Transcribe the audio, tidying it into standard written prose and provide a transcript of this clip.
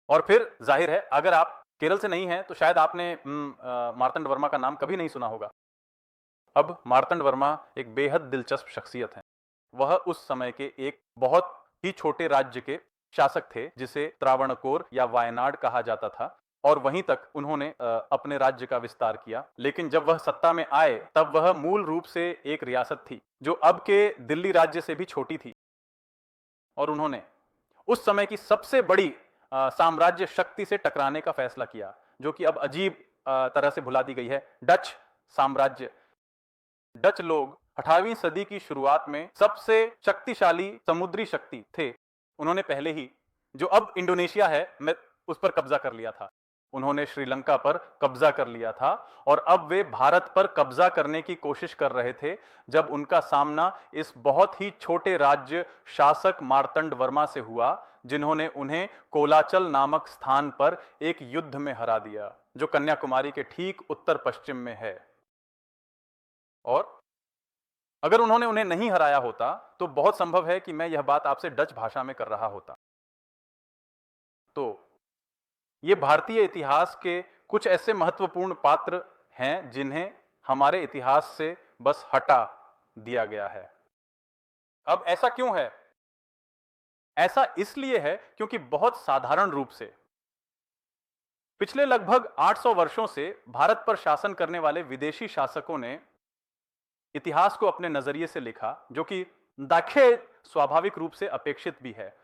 और फिर जाहिर है अगर आप केरल से नहीं हैं तो शायद आपने मार्तंड वर्मा का नाम कभी नहीं सुना होगा। अब मार्तंड वर्मा एक बेहद दिलचस्प शख्सियत हैं। वह उस समय के एक बहुत ही छोटे राज्य के शासक थे जिसे त्रावणकोर या वायनाड कहा जाता था और वहीं तक उन्होंने अपने राज्य का विस्तार किया। लेकिन जब वह सत्ता में आए तब वह मूल रूप से एक रियासत थी जो अब के दिल्ली राज्य से भी छोटी थी और उन्होंने उस समय की सबसे बड़ी साम्राज्य शक्ति से टकराने का फैसला किया जो कि अब अजीब तरह से भुला दी गई है, डच साम्राज्य। डच लोग 18वीं सदी की शुरुआत में सबसे शक्तिशाली समुद्री शक्ति थे। उन्होंने पहले ही जो अब इंडोनेशिया है मैं उस पर कब्जा कर लिया था। उन्होंने श्रीलंका पर कब्जा कर लिया था और अब वे भारत पर कब्जा करने की कोशिश कर रहे थे जब उनका सामना इस बहुत ही छोटे राज्य शासक मार्तंड वर्मा से हुआ जिन्होंने उन्हें कोलाचल नामक स्थान पर एक युद्ध में हरा दिया जो कन्याकुमारी के ठीक उत्तर पश्चिम में है। और अगर उन्होंने उन्हें नहीं हराया होता तो बहुत संभव है कि मैं यह बात आपसे डच भाषा में कर रहा होता। तो ये भारतीय इतिहास के कुछ ऐसे महत्वपूर्ण पात्र हैं जिन्हें हमारे इतिहास से बस हटा दिया गया है। अब ऐसा क्यों है? ऐसा इसलिए है क्योंकि बहुत साधारण रूप से पिछले लगभग 800 वर्षों से भारत पर शासन करने वाले विदेशी शासकों ने इतिहास को अपने नजरिए से लिखा जो कि दाखिल स्वाभाविक रूप से अपेक्षित भी है।